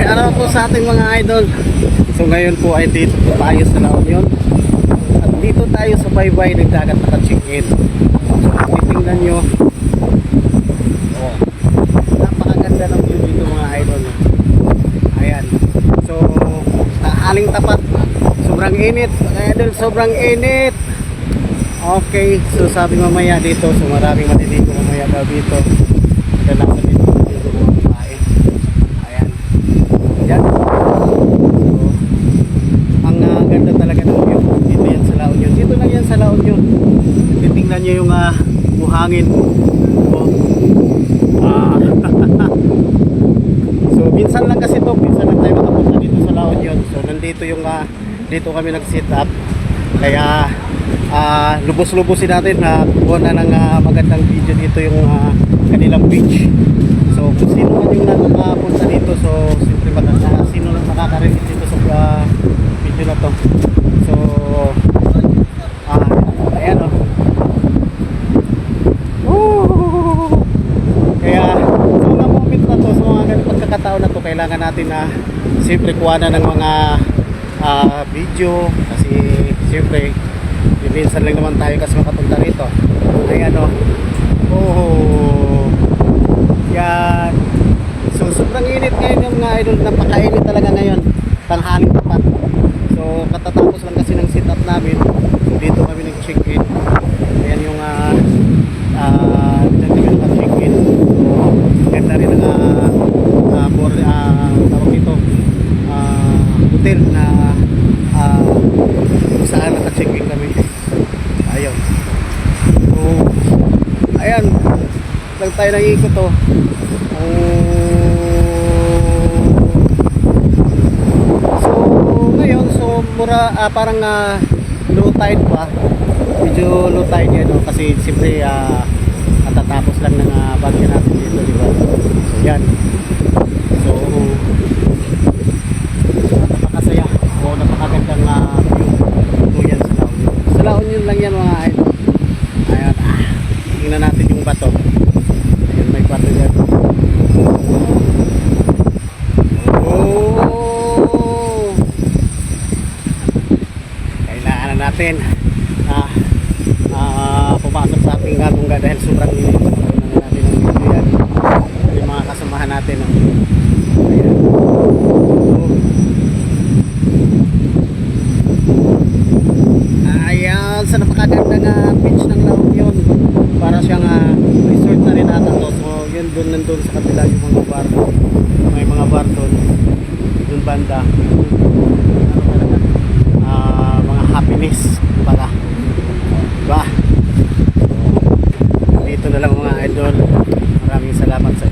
shoutout po sa ating mga idol. So ngayon po ay dito po tayo sa La Union. At dito tayo sa baybay ng dagat naka-check-in. So titingnan nyo. Oh, napakaganda ng view dito mga idol. Ayan. So aling tapat. Sobrang init mga idol, sobrang init. Okay, so sabi mamaya dito, so maraming maliligo mamaya daw dito. Maganda sa dito mga babae. Ayan. Yan. So, ang ganda talaga ng view. Dito yan sa La Union. Dito lang yan sa La Union. Titingnan nyo yung buhangin. Oh. So, minsan lang kasi to. Minsan lang tayo makapunta dito sa La Union. So, nandito yung dito kami nag-sit up. Kaya lubos-lubosin natin na kuha na ng magandang video dito yung kanilang beach. So kung sino man yung nakapunta dito, so siyempre sino lang nakaka-relate dito sa video na to. So ayan o. Kaya sa mga moment na to, sa mga ganang pagkakataon na to, kailangan natin na siyempre kuha na ng mga video kasi siyempre minsan lang naman tayo kasi makapunta rito. Ayan o. Oh, yan. So sobrang init ngayon yung mga idol. Napakainit talaga ngayon. Tanghaling tapat. So katatapos lang kasi ng sit up namin. So dito kami nag-check-in. Ayan yung dyan kami nag-check-in. So ganda rin ang tawag dito hotel na kung saan naka-check-in kami. Ayun. So ayan, lang tayo nang ikot to. So ngayon, so mura parang low tide pa. Medyo low tide yan, no? Kasi siyempre katatapos lang ng bagyo natin dito, di ba? So yan. So napakasaya o napakagandang view yan sa La Union. Sa La Union lang yan mga idol. Ayan, tingnan natin yung bato. Ayan, may bato dyan. Oh, kailangan na natin pumasok sa ating galungga dahil sobrang init. Kailangan natin ng video yan. Yung mga kasamahan natin. Ayan. Ayan, sa napakaganda na beach ng La Union. Para siyang resort na rin ata to. So yun, doon nandun sa kabila yung mga bar. May mga bar doon. Doon banda. Ano talaga? Mga happiness pala. Diba? Dito na lang mga idol. Maraming salamat sa